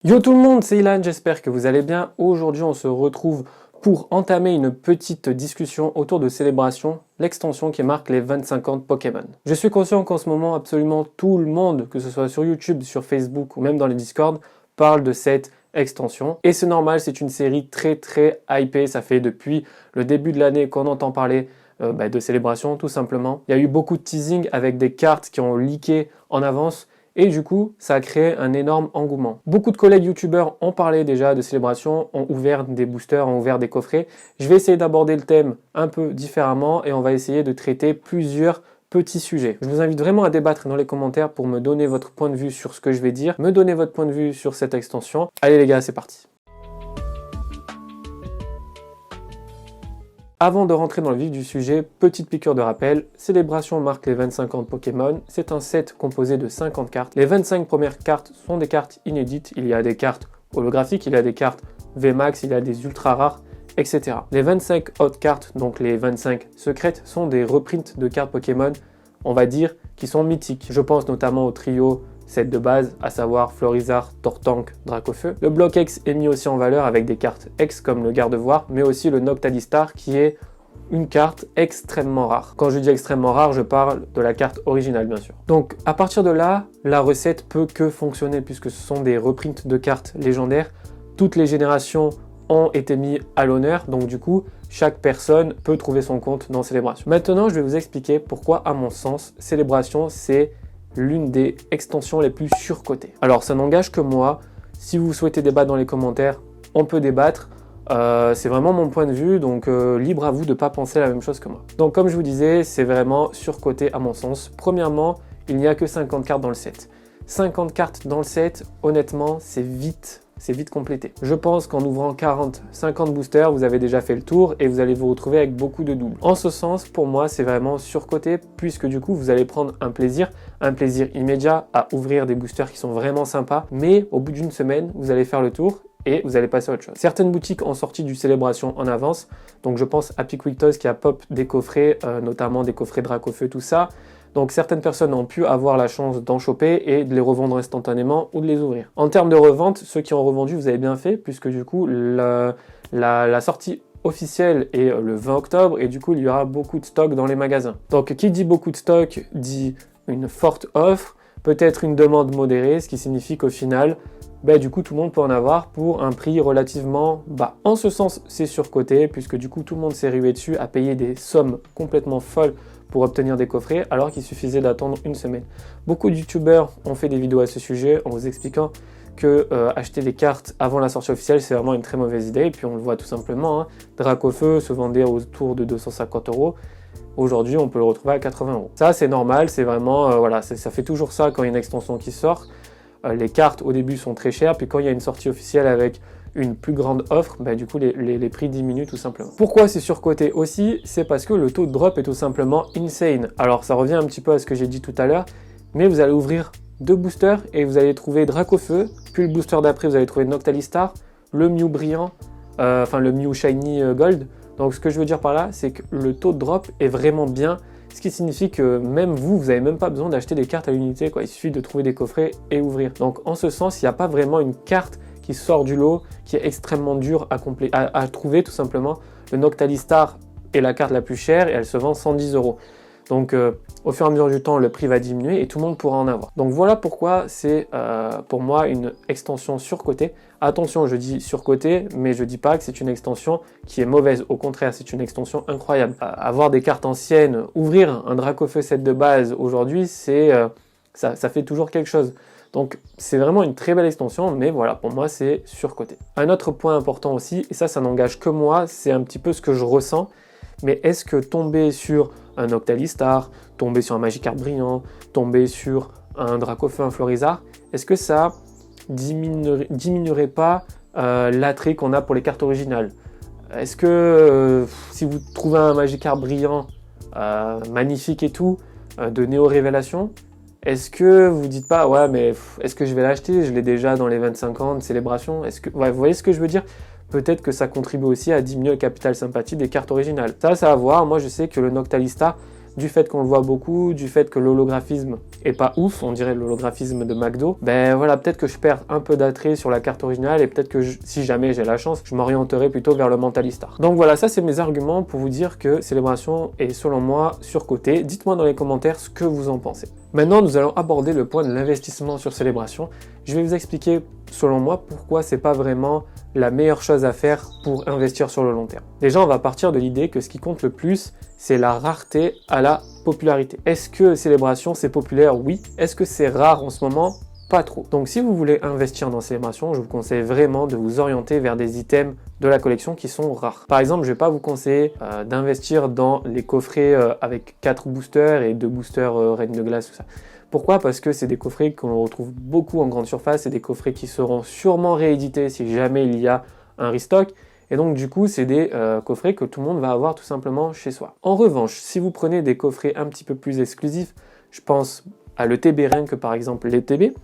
Yo tout le monde, c'est Ilan, j'espère que vous allez bien. Aujourd'hui, on se retrouve pour entamer une petite discussion autour de Célébration, l'extension qui marque les 25 ans de Pokémon. Je suis conscient qu'en ce moment, absolument tout le monde, que ce soit sur YouTube, sur Facebook ou même dans les Discord, parle de cette extension. Et c'est normal, c'est une série très hypée, ça fait depuis le début de l'année qu'on entend parler de Célébration, tout simplement. Il y a eu beaucoup de teasing avec des cartes qui ont leaké en avance. Et du coup, ça a créé un énorme engouement. Beaucoup de collègues youtubeurs ont parlé déjà de Célébration, ont ouvert des boosters, ont ouvert des coffrets. Je vais essayer d'aborder le thème un peu différemment et on va essayer de traiter plusieurs petits sujets. Je vous invite vraiment à débattre dans les commentaires pour me donner votre point de vue sur ce que je vais dire, me donner votre point de vue sur cette extension. Allez les gars, c'est parti. Avant de rentrer dans le vif du sujet, petite piqûre de rappel, Célébration marque les 25 ans de Pokémon, c'est un set composé de 50 cartes. Les 25 premières cartes sont des cartes inédites, il y a des cartes holographiques, il y a des cartes VMAX, il y a des ultra rares, etc. Les 25 autres cartes, donc les 25 secrètes, sont des reprints de cartes Pokémon, on va dire, qui sont mythiques. Je pense notamment au trio set de base, à savoir Florizarre, Tortank, Dracofeu. Le bloc X est mis aussi en valeur avec des cartes X comme le Gardevoir, mais aussi le Noctalistar qui est une carte extrêmement rare. Quand je dis extrêmement rare, je parle de la carte originale bien sûr. Donc à partir de là, la recette peut que fonctionner puisque ce sont des reprints de cartes légendaires. Toutes les générations ont été mis à l'honneur, donc du coup, chaque personne peut trouver son compte dans Célébration. Maintenant, je vais vous expliquer pourquoi, à mon sens, Célébration, c'est l'une des extensions les plus surcotées. Alors ça n'engage que moi, si vous souhaitez débattre dans les commentaires, on peut débattre, c'est vraiment mon point de vue, donc libre à vous de ne pas penser la même chose que moi. Donc comme je vous disais, c'est vraiment surcoté à mon sens. Premièrement, il n'y a que 50 cartes dans le set. 50 cartes dans le set, honnêtement, c'est vite complété. Je pense qu'en ouvrant 50 boosters, vous avez déjà fait le tour et vous allez vous retrouver avec beaucoup de doubles. En ce sens, pour moi, c'est vraiment surcoté puisque du coup, vous allez prendre un plaisir immédiat à ouvrir des boosters qui sont vraiment sympas, mais au bout d'une semaine, vous allez faire le tour et vous allez passer à autre chose. Certaines boutiques ont sorti du Célébration en avance, donc je pense à Pick Toys qui a pop des coffrets, notamment des coffrets Dracofeu, tout ça. Donc certaines personnes ont pu avoir la chance d'en choper et de les revendre instantanément ou de les ouvrir. En termes de revente, ceux qui ont revendu, vous avez bien fait, puisque du coup, la sortie officielle est le 20 octobre et du coup, il y aura beaucoup de stock dans les magasins. Donc qui dit beaucoup de stock dit une forte offre, peut-être une demande modérée, ce qui signifie qu'au final, du coup, tout le monde peut en avoir pour un prix relativement bas. En ce sens, c'est surcoté, puisque du coup, tout le monde s'est rué dessus à payer des sommes complètement folles pour obtenir des coffrets, alors qu'il suffisait d'attendre une semaine. Beaucoup de youtubeurs ont fait des vidéos à ce sujet en vous expliquant que acheter des cartes avant la sortie officielle, c'est vraiment une très mauvaise idée, et puis on le voit tout simplement, Dracofeu se vendait autour de 250 €. Aujourd'hui, on peut le retrouver à 80 €. Ça, c'est normal, c'est vraiment, ça fait toujours ça quand il y a une extension qui sort. Les cartes au début sont très chères, puis quand il y a une sortie officielle avec une plus grande offre, du coup les prix diminuent tout simplement. Pourquoi c'est surcoté aussi? C'est parce que le taux de drop est tout simplement insane. Alors ça revient un petit peu à ce que j'ai dit tout à l'heure, mais vous allez ouvrir 2 boosters et vous allez trouver Dracofeu, puis le booster d'après vous allez trouver Noctalistar, le Mew brillant, le Mew Shiny Gold. Donc ce que je veux dire par là, c'est que le taux de drop est vraiment bien, ce qui signifie que même vous n'avez même pas besoin d'acheter des cartes à l'unité, il suffit de trouver des coffrets et ouvrir. Donc en ce sens, il n'y a pas vraiment une carte qui sort du lot, qui est extrêmement dure à trouver tout simplement. Le Noctalistar est la carte la plus chère et elle se vend 110 €. Donc au fur et à mesure du temps, le prix va diminuer et tout le monde pourra en avoir. Donc voilà pourquoi c'est pour moi une extension surcotée. Attention, je dis surcotée, mais je dis pas que c'est une extension qui est mauvaise. Au contraire, c'est une extension incroyable. Avoir des cartes anciennes, ouvrir un Dracofeu set de base aujourd'hui, ça fait toujours quelque chose. Donc c'est vraiment une très belle extension, mais voilà, pour moi c'est surcoté. Un autre point important aussi, et ça n'engage que moi, c'est un petit peu ce que je ressens, mais est-ce que tomber sur un Noctalistar, tomber sur un Magikarp brillant, tomber sur un Dracofeu, un Florizarre, est-ce que ça diminuerait pas l'attrait qu'on a pour les cartes originales? Est-ce que si vous trouvez un Magikarp brillant, magnifique et tout, de Néo Révélation, est-ce que vous dites pas, ouais, mais est-ce que je vais l'acheter? Je l'ai déjà dans les 25 ans de Célébration. Vous voyez ce que je veux dire? Peut-être que ça contribue aussi à diminuer le capital sympathie des cartes originales. Ça à voir. Moi, je sais que le Noctalistar du fait qu'on le voit beaucoup, du fait que l'holographisme est pas ouf, on dirait l'holographisme de McDo, ben voilà, peut-être que je perds un peu d'attrait sur la carte originale et peut-être que si jamais j'ai la chance, je m'orienterai plutôt vers le Mentalistar. Donc voilà, ça c'est mes arguments pour vous dire que Célébration est selon moi surcoté. Dites-moi dans les commentaires ce que vous en pensez. Maintenant, nous allons aborder le point de l'investissement sur Célébration. Je vais vous expliquer, selon moi, pourquoi c'est pas vraiment la meilleure chose à faire pour investir sur le long terme. Déjà, on va partir de l'idée que ce qui compte le plus, c'est la rareté à la popularité. Est-ce que Célébration, c'est populaire? Oui. Est-ce que c'est rare en ce moment? Pas trop. Donc si vous voulez investir dans Célébration, je vous conseille vraiment de vous orienter vers des items de la collection qui sont rares. Par exemple, je ne vais pas vous conseiller d'investir dans les coffrets avec 4 boosters et 2 boosters Reine de Glace, tout ça. Pourquoi? Parce que c'est des coffrets qu'on retrouve beaucoup en grande surface, c'est des coffrets qui seront sûrement réédités si jamais il y a un restock. Et donc du coup, c'est des coffrets que tout le monde va avoir tout simplement chez soi. En revanche, si vous prenez des coffrets un petit peu plus exclusifs, je pense à l'ETB rien que par exemple l'ETB.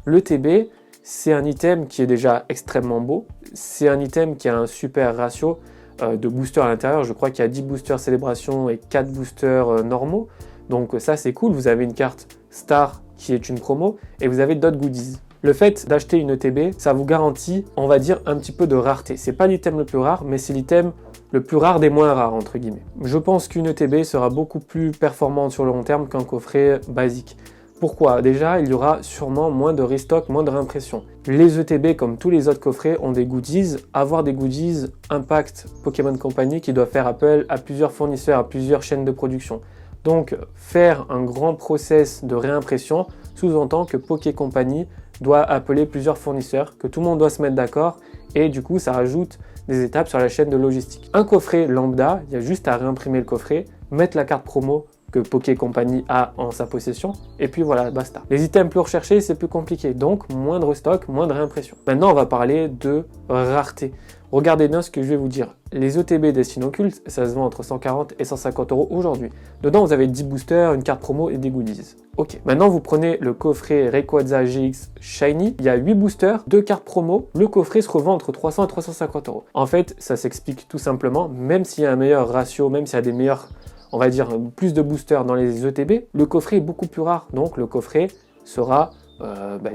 L'ETB, c'est un item qui est déjà extrêmement beau. C'est un item qui a un super ratio de boosters à l'intérieur. Je crois qu'il y a 10 boosters Célébration et 4 boosters normaux. Donc ça, c'est cool. Vous avez une carte Star qui est une promo et vous avez d'autres goodies. Le fait d'acheter une ETB, ça vous garantit, on va dire, un petit peu de rareté. C'est pas l'item le plus rare, mais c'est l'item le plus rare des moins rares, entre guillemets. Je pense qu'une ETB sera beaucoup plus performante sur le long terme qu'un coffret basique. Pourquoi? Déjà, il y aura sûrement moins de restock, moins de réimpression. Les ETB, comme tous les autres coffrets, ont des goodies. Avoir des goodies impacte Pokémon Company qui doit faire appel à plusieurs fournisseurs, à plusieurs chaînes de production. Donc, faire un grand process de réimpression sous-entend que Poké Company doit appeler plusieurs fournisseurs, que tout le monde doit se mettre d'accord et du coup, ça rajoute des étapes sur la chaîne de logistique. Un coffret lambda, il y a juste à réimprimer le coffret, mettre la carte promo que Poké Company a en sa possession, et puis voilà, basta. Les items plus recherchés, c'est plus compliqué, donc moins de restock, moins de réimpression. Maintenant, on va parler de rareté. Regardez bien ce que je vais vous dire. Les ETB Destined Occultes, ça se vend entre 140 et 150 € aujourd'hui. Dedans, vous avez 10 boosters, une carte promo et des goodies. Ok, maintenant vous prenez le coffret Rayquaza GX Shiny, il y a 8 boosters, 2 cartes promo, le coffret se revend entre 300 et 350 €. En fait, ça s'explique tout simplement, même s'il y a un meilleur ratio, même s'il y a des meilleurs, on va dire, plus de boosters dans les ETB, le coffret est beaucoup plus rare, donc le coffret sera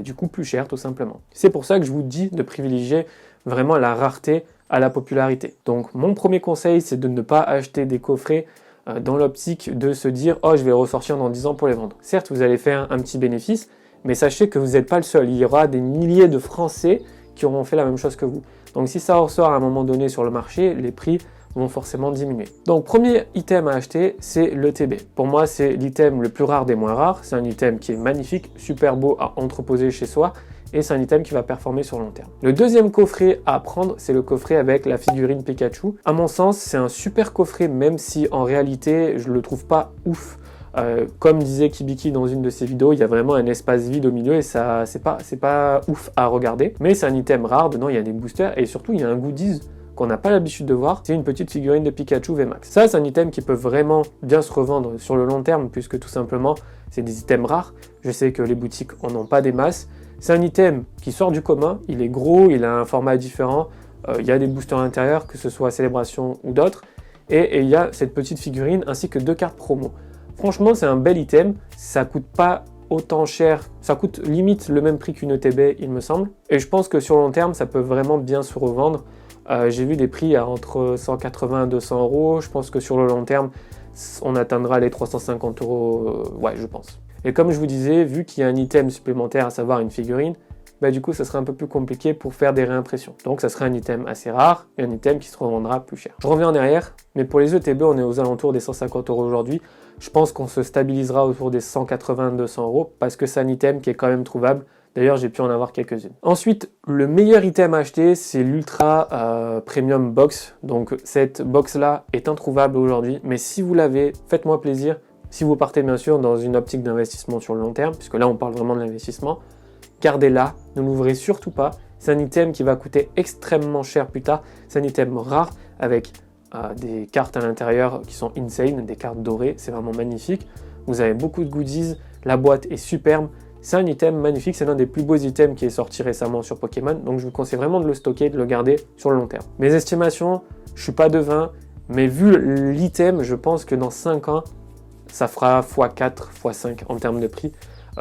du coup plus cher tout simplement. C'est pour ça que je vous dis de privilégier vraiment la rareté à la popularité. Donc mon premier conseil, c'est de ne pas acheter des coffrets dans l'optique de se dire « Oh, je vais ressortir dans 10 ans pour les vendre ». Certes, vous allez faire un petit bénéfice, mais sachez que vous n'êtes pas le seul. Il y aura des milliers de Français qui auront fait la même chose que vous. Donc si ça ressort à un moment donné sur le marché, les prix vont forcément diminuer. Donc premier item à acheter, c'est l'ETB. Pour moi, c'est l'item le plus rare des moins rares. C'est un item qui est magnifique, super beau à entreposer chez soi et c'est un item qui va performer sur le long terme. Le deuxième coffret à prendre, c'est le coffret avec la figurine Pikachu. À mon sens, c'est un super coffret, même si en réalité, je le trouve pas ouf. Comme disait Kibiki dans une de ses vidéos, il y a vraiment un espace vide au milieu et ça, c'est pas ouf à regarder. Mais c'est un item rare, dedans il y a des boosters et surtout il y a un goodies qu'on n'a pas l'habitude de voir, c'est une petite figurine de Pikachu VMAX. Ça, c'est un item qui peut vraiment bien se revendre sur le long terme, puisque tout simplement, c'est des items rares. Je sais que les boutiques en ont pas des masses. C'est un item qui sort du commun, il est gros, il a un format différent, il y a des boosters à l'intérieur, que ce soit Célébration ou d'autres, et il y a cette petite figurine ainsi que 2 cartes promo. Franchement, c'est un bel item, ça coûte pas autant cher, ça coûte limite le même prix qu'une ETB, il me semble, et je pense que sur le long terme, ça peut vraiment bien se revendre. J'ai vu des prix à entre 180 et 200 €. Je pense que sur le long terme, on atteindra les 350 €, ouais, je pense. Et comme je vous disais, vu qu'il y a un item supplémentaire, à savoir une figurine, du coup, ça serait un peu plus compliqué pour faire des réimpressions. Donc, ça serait un item assez rare et un item qui se revendra plus cher. Je reviens en arrière, mais pour les ETB, on est aux alentours des 150 € aujourd'hui. Je pense qu'on se stabilisera autour des 180 200 € parce que c'est un item qui est quand même trouvable. D'ailleurs, j'ai pu en avoir quelques-unes. Ensuite, le meilleur item à acheter, c'est l'Ultra Premium Box. Donc, cette box-là est introuvable aujourd'hui. Mais si vous l'avez, faites-moi plaisir. Si vous partez, bien sûr, dans une optique d'investissement sur le long terme, puisque là, on parle vraiment de l'investissement, gardez-la, ne l'ouvrez surtout pas. C'est un item qui va coûter extrêmement cher plus tard. C'est un item rare avec des cartes à l'intérieur qui sont insane, des cartes dorées. C'est vraiment magnifique. Vous avez beaucoup de goodies. La boîte est superbe. C'est un item magnifique, c'est l'un des plus beaux items qui est sorti récemment sur Pokémon, donc je vous conseille vraiment de le stocker, de le garder sur le long terme. Mes estimations, je suis pas devin, mais vu l'item, je pense que dans 5 ans, ça fera x4, x5 en termes de prix.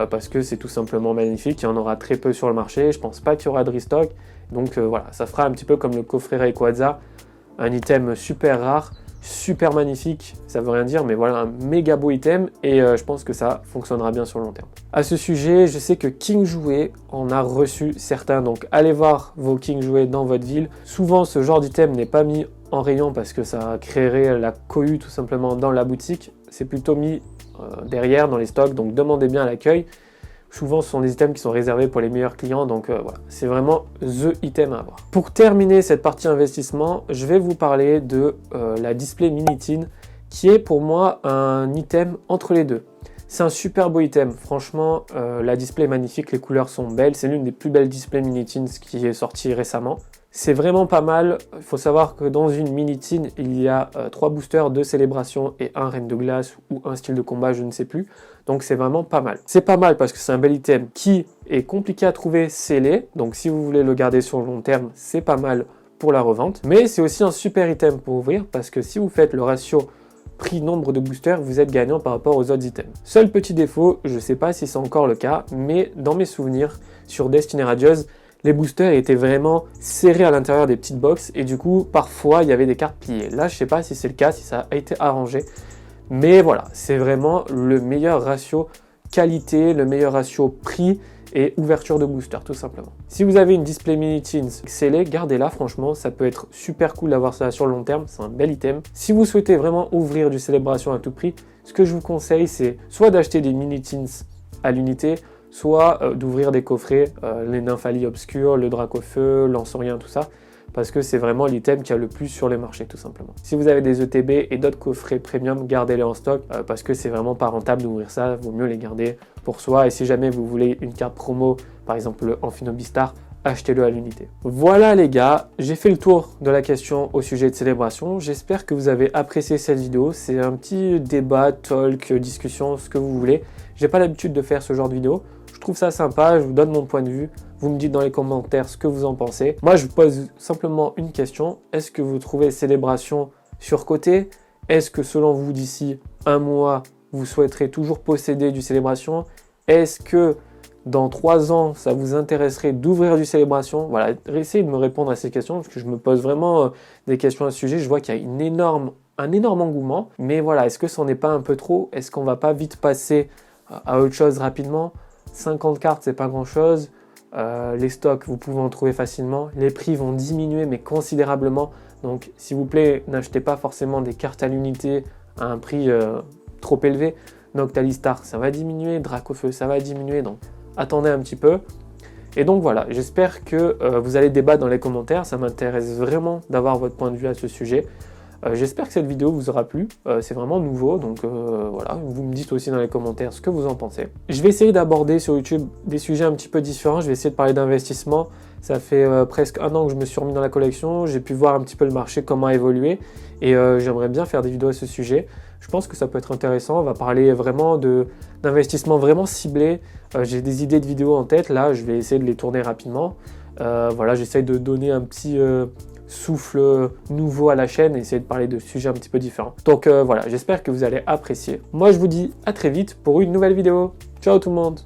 Parce que c'est tout simplement magnifique, il y en aura très peu sur le marché, je pense pas qu'il y aura de restock, donc voilà, ça fera un petit peu comme le coffret Rayquaza, un item super rare, super magnifique, ça veut rien dire, mais voilà, un méga beau item, et je pense que ça fonctionnera bien sur le long terme. À ce sujet, je sais que King Jouet en a reçu certains, donc allez voir vos King Jouet dans votre ville. Souvent, ce genre d'item n'est pas mis en rayon parce que ça créerait la cohue tout simplement dans la boutique, c'est plutôt mis derrière dans les stocks, donc demandez bien à l'accueil. Souvent ce sont des items qui sont réservés pour les meilleurs clients, donc voilà, c'est vraiment the item à avoir. Pour terminer cette partie investissement, je vais vous parler de la Display Mini Tin, qui est pour moi un item entre les deux. C'est un super beau item, franchement la display est magnifique, les couleurs sont belles, c'est l'une des plus belles displays Mini Tins qui est sortie récemment. C'est vraiment pas mal, il faut savoir que dans une Mini Tin, il y a 3 boosters, 2 célébrations et un reine de glace ou un style de combat, je ne sais plus. Donc c'est vraiment pas mal. C'est pas mal parce que c'est un bel item qui est compliqué à trouver scellé. Donc si vous voulez le garder sur le long terme, c'est pas mal pour la revente. Mais c'est aussi un super item pour ouvrir parce que si vous faites le ratio prix nombre de boosters, vous êtes gagnant par rapport aux autres items. Seul petit défaut, je sais pas si c'est encore le cas, mais dans mes souvenirs sur Destiny Radieuse, les boosters étaient vraiment serrés à l'intérieur des petites box et du coup parfois il y avait des cartes pliées. Là je sais pas si c'est le cas, si ça a été arrangé, mais voilà, c'est vraiment le meilleur ratio qualité, le meilleur ratio prix et ouverture de booster tout simplement. Si vous avez une Display Mini Tins scellée, gardez-la, franchement ça peut être super cool d'avoir ça sur le long terme, c'est un bel item. Si vous souhaitez vraiment ouvrir du célébration à tout prix, ce que je vous conseille c'est soit d'acheter des Mini Tins à l'unité, soit d'ouvrir des coffrets, les Nymphalie obscures, le Dracofeu, l'Ansorien, tout ça, parce que c'est vraiment l'item qui a le plus sur les marchés tout simplement. Si vous avez des ETB et d'autres coffrets premium, gardez-les en stock parce que c'est vraiment pas rentable d'ouvrir ça, vaut mieux les garder pour soi, et si jamais vous voulez une carte promo, par exemple le Amphinobistar, achetez-le à l'unité. Voilà les gars, j'ai fait le tour de la question au sujet de célébration, j'espère que vous avez apprécié cette vidéo, c'est un petit débat, talk, discussion, ce que vous voulez. J'ai pas l'habitude de faire ce genre de vidéo, je trouve ça sympa, je vous donne mon point de vue, vous me dites dans les commentaires ce que vous en pensez. Moi je vous pose simplement une question, est-ce que vous trouvez célébration surcotée? Est-ce que selon vous d'ici un mois, vous souhaiterez toujours posséder du célébration? Est-ce que dans 3 ans, ça vous intéresserait d'ouvrir du célébration? Voilà, essayez de me répondre à ces questions, parce que je me pose vraiment des questions à ce sujet. Je vois qu'il y a un énorme engouement, mais voilà, est-ce que c'en est pas un peu trop? Est-ce qu'on va pas vite passer à autre chose rapidement? 50 cartes, c'est pas grand-chose. Les stocks, vous pouvez en trouver facilement. Les prix vont diminuer, mais considérablement. Donc, s'il vous plaît, n'achetez pas forcément des cartes à l'unité à un prix trop élevé. Noctalistar, ça va diminuer. Dracofeu, ça va diminuer. Donc, attendez un petit peu. Et donc voilà, j'espère que vous allez débattre dans les commentaires. Ça m'intéresse vraiment d'avoir votre point de vue à ce sujet. J'espère que cette vidéo vous aura plu, c'est vraiment nouveau, donc voilà, vous me dites aussi dans les commentaires ce que vous en pensez. Je vais essayer d'aborder sur YouTube des sujets un petit peu différents, je vais essayer de parler d'investissement. Ça fait presque 1 an que je me suis remis dans la collection, j'ai pu voir un petit peu le marché, comment évoluer, et j'aimerais bien faire des vidéos à ce sujet. Je pense que ça peut être intéressant, on va parler vraiment d'investissement vraiment ciblé. J'ai des idées de vidéos en tête, là je vais essayer de les tourner rapidement. Voilà, j'essaye de donner un petit souffle nouveau à la chaîne et essayer de parler de sujets un petit peu différents. Donc voilà, j'espère que vous allez apprécier. Moi je vous dis à très vite pour une nouvelle vidéo. Ciao tout le monde!